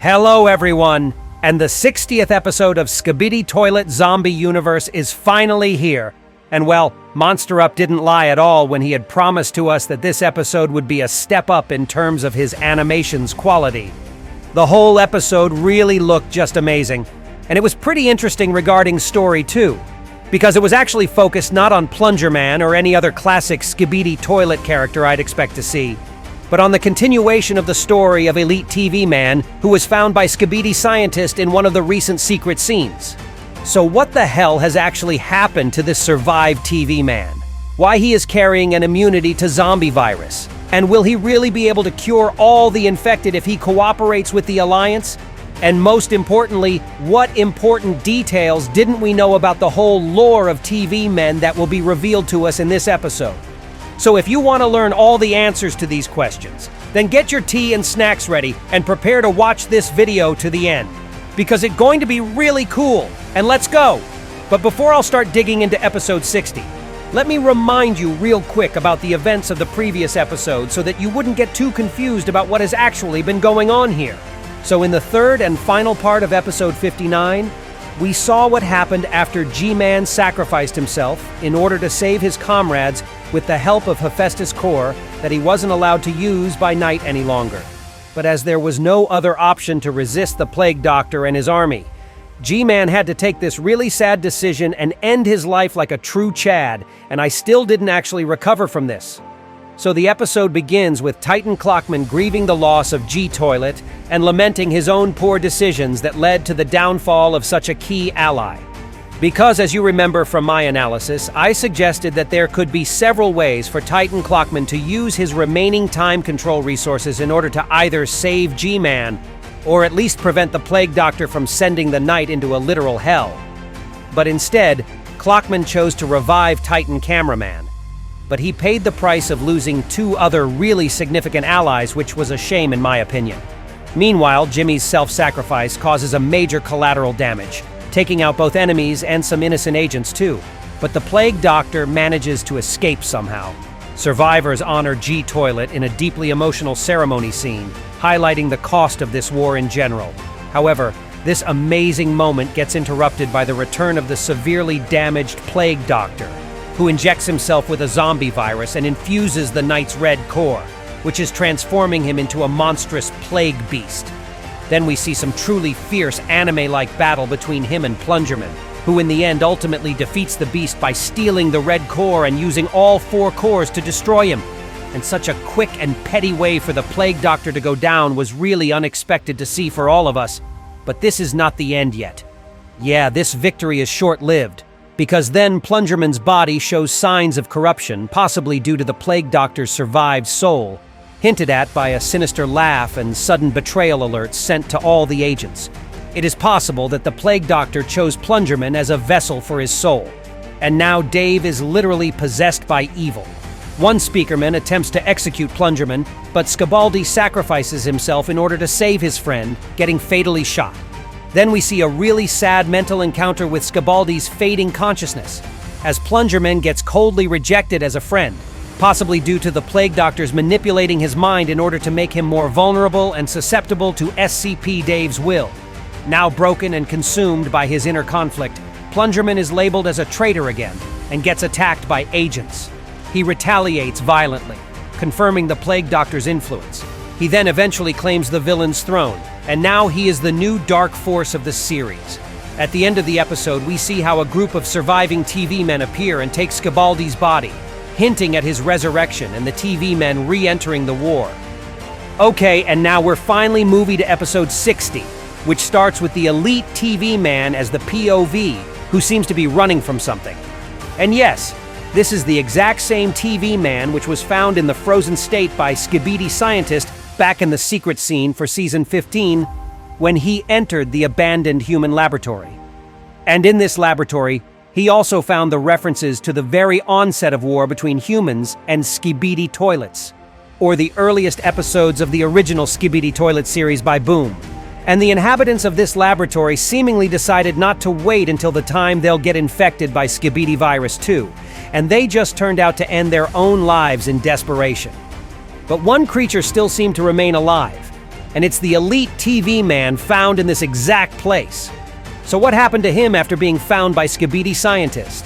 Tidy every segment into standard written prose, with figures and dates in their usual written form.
Hello everyone, and the 60th episode of Skibidi Toilet Zombie Universe is finally here. And well, Monster Up didn't lie at all when he had promised to us that this episode would be a step up in terms of his animation's quality. The whole episode really looked just amazing, and it was pretty interesting regarding story too, because it was actually focused not on Plunger Man or any other classic Skibidi Toilet character I'd expect to see, but on the continuation of the story of Elite TV Man, who was found by Skibidi Scientist in one of the recent secret scenes. So what the hell has actually happened to this survived TV Man? Why he is carrying an immunity to zombie virus? And will he really be able to cure all the infected if he cooperates with the Alliance? And most importantly, what important details didn't we know about the whole lore of TV Men that will be revealed to us in this episode? So if you want to learn all the answers to these questions, then get your tea and snacks ready and prepare to watch this video to the end, because it's going to be really cool, and let's go! But before I'll start digging into episode 60, let me remind you real quick about the events of the previous episode so that you wouldn't get too confused about what has actually been going on here. So in the third and final part of episode 59, we saw what happened after G-Man sacrificed himself in order to save his comrades with the help of Hephaestus' core that he wasn't allowed to use by night any longer. But as there was no other option to resist the Plague Doctor and his army, G-Man had to take this really sad decision and end his life like a true Chad, and I still didn't actually recover from this. So the episode begins with Titan Clockman grieving the loss of G-Toilet and lamenting his own poor decisions that led to the downfall of such a key ally. Because, as you remember from my analysis, I suggested that there could be several ways for Titan Clockman to use his remaining time control resources in order to either save G-Man or at least prevent the Plague Doctor from sending the Knight into a literal hell. But instead, Clockman chose to revive Titan Cameraman. But he paid the price of losing two other really significant allies, which was a shame in my opinion. Meanwhile, Jimmy's self-sacrifice causes a major collateral damage, taking out both enemies and some innocent agents too. But the Plague Doctor manages to escape somehow. Survivors honor G-Toilet in a deeply emotional ceremony scene, highlighting the cost of this war in general. However, this amazing moment gets interrupted by the return of the severely damaged Plague Doctor, who injects himself with a zombie virus and infuses the Knight's red core, which is transforming him into a monstrous plague beast. Then we see some truly fierce anime-like battle between him and Plungerman, who in the end ultimately defeats the beast by stealing the red core and using all 4 cores to destroy him. And such a quick and petty way for the Plague Doctor to go down was really unexpected to see for all of us. But this is not the end yet. Yeah, this victory is short-lived, because then Plungerman's body shows signs of corruption, possibly due to the Plague Doctor's survived soul, hinted at by a sinister laugh and sudden betrayal alerts sent to all the agents. It is possible that the Plague Doctor chose Plungerman as a vessel for his soul, and now Dave is literally possessed by evil. One speakerman attempts to execute Plungerman, but Skibidi sacrifices himself in order to save his friend, getting fatally shot. Then we see a really sad mental encounter with Skibidi's fading consciousness, as Plungerman gets coldly rejected as a friend, possibly due to the Plague Doctor's manipulating his mind in order to make him more vulnerable and susceptible to SCP Dave's will. Now broken and consumed by his inner conflict, Plungerman is labeled as a traitor again and gets attacked by agents. He retaliates violently, confirming the Plague Doctor's influence. He then eventually claims the villain's throne, and now he is the new dark force of the series. At the end of the episode, we see how a group of surviving TV men appear and take Skibidi's body, hinting at his resurrection and the TV men re-entering the war. Okay, and now we're finally moving to episode 60, which starts with the Elite TV Man as the POV, who seems to be running from something. And yes, this is the exact same TV Man which was found in the frozen state by Skibidi Scientist back in the secret scene for season 15, when he entered the abandoned human laboratory. And in this laboratory, he also found the references to the very onset of war between humans and Skibidi Toilets, or the earliest episodes of the original Skibidi Toilet series by Boom. And the inhabitants of this laboratory seemingly decided not to wait until the time they'll get infected by Skibidi virus 2, and they just turned out to end their own lives in desperation. But one creature still seemed to remain alive, and it's the elite TV man found in this exact place. So what happened to him after being found by Skibidi Scientist?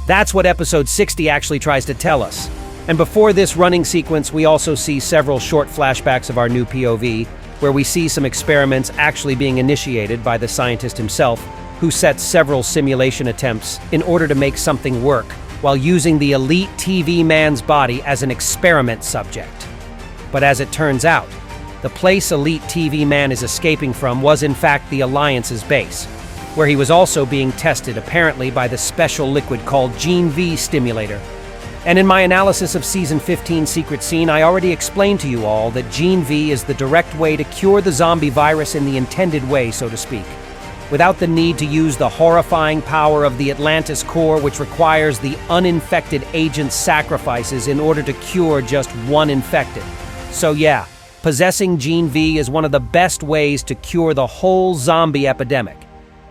That's what episode 60 actually tries to tell us. And before this running sequence, we also see several short flashbacks of our new POV, where we see some experiments actually being initiated by the scientist himself, who sets several simulation attempts in order to make something work, while using the elite TV man's body as an experiment subject. But as it turns out, the place elite TV man is escaping from was in fact the Alliance's base, where he was also being tested apparently by the special liquid called Gene V stimulator. And in my analysis of Season 15 Secret Scene, I already explained to you all that Gene V is the direct way to cure the zombie virus in the intended way, so to speak, without the need to use the horrifying power of the Atlantis core, which requires the uninfected agent's sacrifices in order to cure just one infected. So yeah, possessing Gene V is one of the best ways to cure the whole zombie epidemic.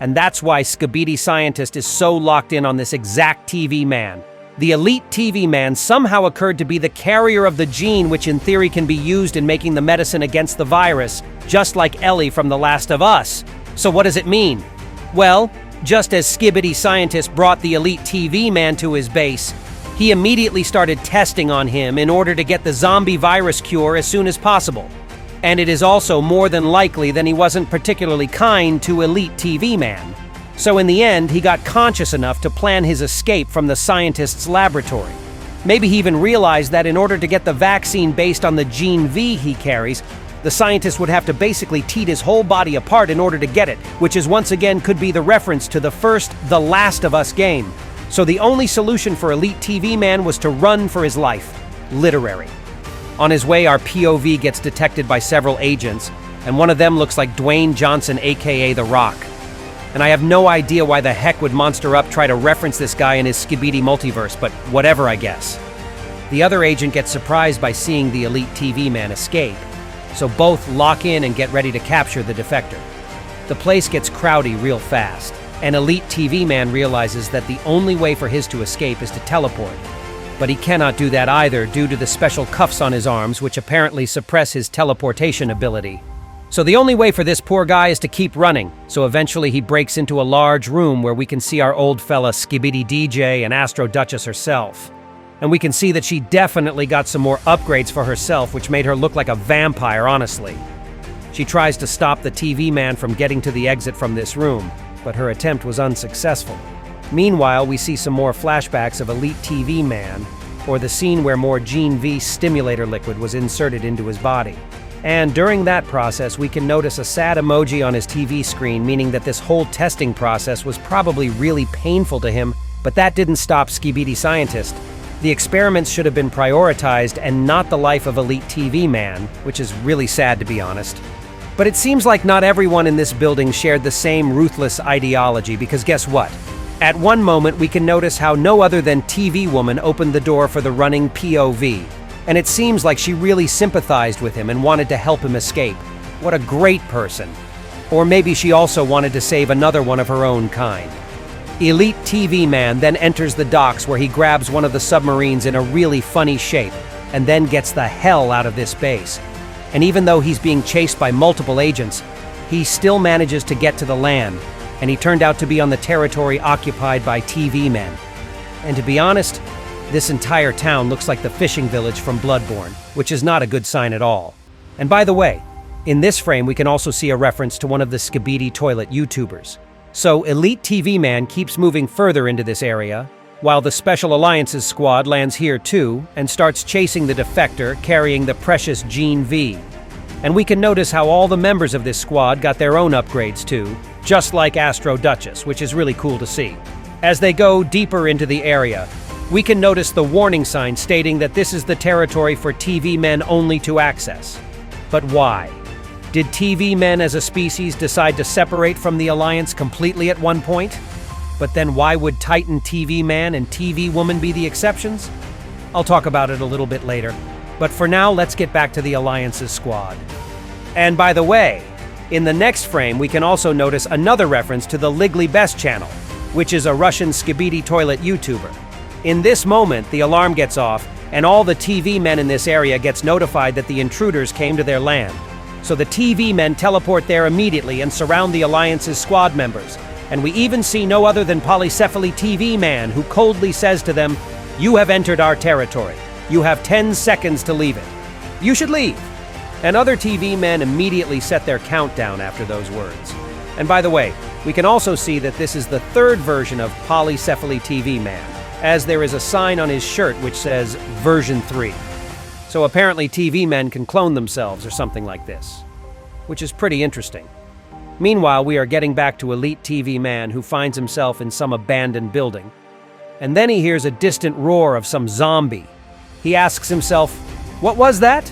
And that's why Skibidi Scientist is so locked in on this exact TV man. The elite TV man somehow occurred to be the carrier of the gene which in theory can be used in making the medicine against the virus, just like Ellie from The Last of Us. So what does it mean? Well, just as Skibidi Scientist brought the elite TV man to his base, he immediately started testing on him in order to get the zombie virus cure as soon as possible. And it is also more than likely that he wasn't particularly kind to elite TV man. So in the end, he got conscious enough to plan his escape from the scientist's laboratory. Maybe he even realized that in order to get the vaccine based on the Gene V he carries, the scientist would have to basically teat his whole body apart in order to get it, which is once again could be the reference to the first The Last of Us game. So the only solution for elite TV man was to run for his life. Literary. On his way, our POV gets detected by several agents, and one of them looks like Dwayne Johnson, aka The Rock. And I have no idea why the heck would Monster Up try to reference this guy in his Skibidi multiverse, but whatever, I guess. The other agent gets surprised by seeing the elite TV man escape, so both lock in and get ready to capture the defector. The place gets crowdy real fast, and elite TV man realizes that the only way for his to escape is to teleport. But he cannot do that either due to the special cuffs on his arms, which apparently suppress his teleportation ability. So the only way for this poor guy is to keep running, so eventually he breaks into a large room where we can see our old fella Skibidi DJ and Astro Duchess herself. And we can see that she definitely got some more upgrades for herself, which made her look like a vampire, honestly. She tries to stop the TV man from getting to the exit from this room, but her attempt was unsuccessful. Meanwhile, we see some more flashbacks of elite TV man, or the scene where more Gene V stimulator liquid was inserted into his body. And during that process, we can notice a sad emoji on his TV screen, meaning that this whole testing process was probably really painful to him, but that didn't stop Skibidi Scientist. The experiments should have been prioritized and not the life of elite TV man, which is really sad to be honest. But it seems like not everyone in this building shared the same ruthless ideology, because guess what? At one moment, we can notice how no other than TV Woman opened the door for the running POV. And it seems like she really sympathized with him and wanted to help him escape. What a great person. Or maybe she also wanted to save another one of her own kind. Elite TV man then enters the docks where he grabs one of the submarines in a really funny shape and then gets the hell out of this base. And even though he's being chased by multiple agents, he still manages to get to the land, and he turned out to be on the territory occupied by TV men. And to be honest, this entire town looks like the fishing village from Bloodborne, which is not a good sign at all. And by the way, in this frame we can also see a reference to one of the Skibidi Toilet YouTubers. So Elite TV Man keeps moving further into this area, while the Special Alliances squad lands here too, and starts chasing the defector carrying the precious Gene V. And we can notice how all the members of this squad got their own upgrades too, just like Astro Duchess, which is really cool to see. As they go deeper into the area, we can notice the warning sign stating that this is the territory for TV men only to access. But why? Did TV men as a species decide to separate from the Alliance completely at one point? But then why would Titan TV Man and TV Woman be the exceptions? I'll talk about it a little bit later. But for now, let's get back to the Alliance's squad. And by the way, in the next frame we can also notice another reference to the Liggly Best channel, which is a Russian Skibidi Toilet YouTuber. In this moment, the alarm gets off, and all the TV men in this area gets notified that the intruders came to their land. So the TV men teleport there immediately and surround the Alliance's squad members. And we even see no other than Polycephaly TV Man, who coldly says to them, "You have entered our territory. You have 10 seconds to leave it. You should leave." And other TV men immediately set their countdown after those words. And by the way, we can also see that this is the third version of Polycephaly TV Man, as there is a sign on his shirt which says version 3. So apparently TV men can clone themselves or something like this, which is pretty interesting. Meanwhile, we are getting back to Elite TV Man, who finds himself in some abandoned building. And then he hears a distant roar of some zombie. He asks himself, "What was that?"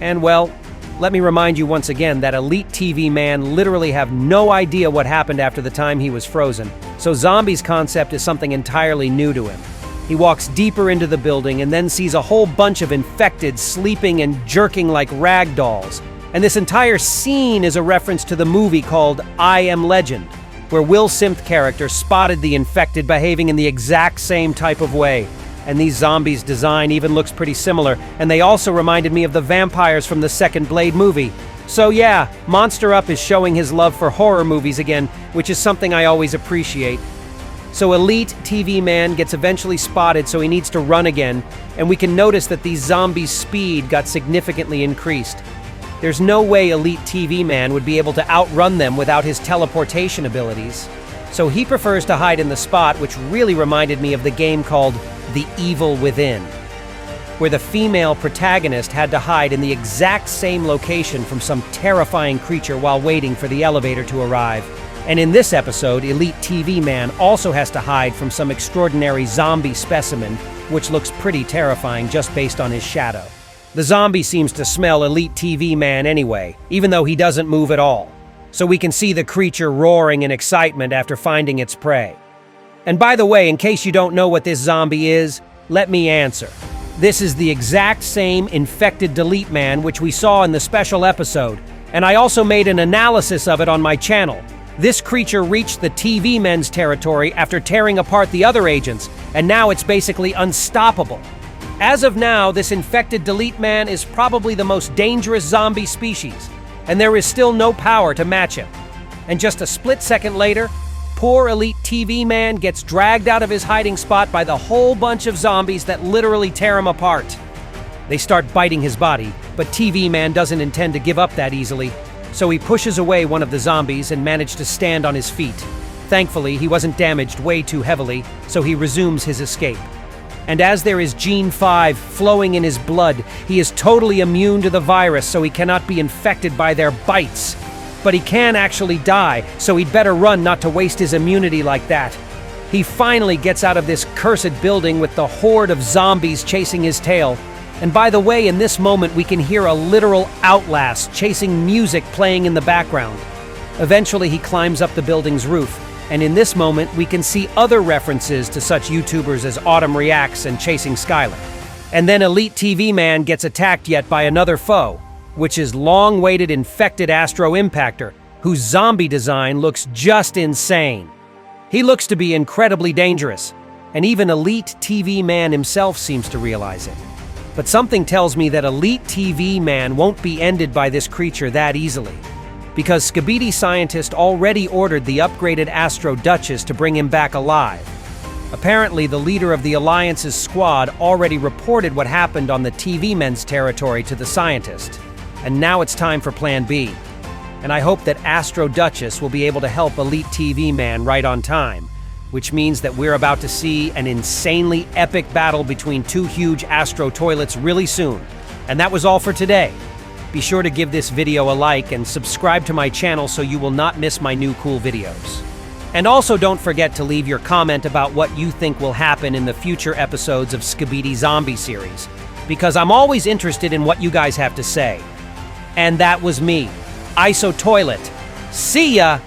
And well, let me remind you once again that Elite TV Man literally have no idea what happened after the time he was frozen, so zombies concept is something entirely new to him. He walks deeper into the building and then sees a whole bunch of infected sleeping and jerking like rag dolls. And this entire scene is a reference to the movie called I Am Legend, where Will Smith's character spotted the infected behaving in the exact same type of way. And these zombies' design even looks pretty similar, and they also reminded me of the vampires from the second Blade movie. So yeah, Monster Up is showing his love for horror movies again, which is something I always appreciate. So Elite TV Man gets eventually spotted, so he needs to run again, and we can notice that these zombies' speed got significantly increased. There's no way Elite TV Man would be able to outrun them without his teleportation abilities. So he prefers to hide in the spot, which really reminded me of the game called The Evil Within, where the female protagonist had to hide in the exact same location from some terrifying creature while waiting for the elevator to arrive. And in this episode, Elite TV Man also has to hide from some extraordinary zombie specimen, which looks pretty terrifying just based on his shadow. The zombie seems to smell Elite TV Man anyway, even though he doesn't move at all. So we can see the creature roaring in excitement after finding its prey. And by the way, in case you don't know what this zombie is, let me answer. This is the exact same infected Delete Man which we saw in the special episode, and I also made an analysis of it on my channel. This creature reached the TV men's territory after tearing apart the other agents, and now it's basically unstoppable. As of now, this infected Delete Man is probably the most dangerous zombie species, and there is still no power to match him. And just a split second later, poor Elite TV Man gets dragged out of his hiding spot by the whole bunch of zombies that literally tear him apart. They start biting his body, but TV Man doesn't intend to give up that easily, so he pushes away one of the zombies and managed to stand on his feet. Thankfully, he wasn't damaged way too heavily, so he resumes his escape. And as there is Gene 5 flowing in his blood, he is totally immune to the virus, so he cannot be infected by their bites. But he can actually die, so he'd better run not to waste his immunity like that. He finally gets out of this cursed building with the horde of zombies chasing his tail. And by the way, in this moment we can hear a literal outlast chasing music playing in the background. Eventually he climbs up the building's roof, and in this moment we can see other references to such YouTubers as Autumn Reacts and Chasing Skylar. And then Elite TV Man gets attacked yet by another foe, which is long-awaited infected Astro Impactor, whose zombie design looks just insane. He looks to be incredibly dangerous, and even Elite TV Man himself seems to realize it. But something tells me that Elite TV Man won't be ended by this creature that easily, because Skibidi Scientist already ordered the upgraded Astro Duchess to bring him back alive. Apparently, the leader of the Alliance's squad already reported what happened on the TV men's territory to the Scientist, and now it's time for Plan B. And I hope that Astro Duchess will be able to help Elite TV Man right on time, which means that we're about to see an insanely epic battle between two huge Astro Toilets really soon. And that was all for today. Be sure to give this video a like and subscribe to my channel so you will not miss my new cool videos. And also don't forget to leave your comment about what you think will happen in the future episodes of Skibidi Zombie series, because I'm always interested in what you guys have to say. And that was me, ISO Toilet. See ya!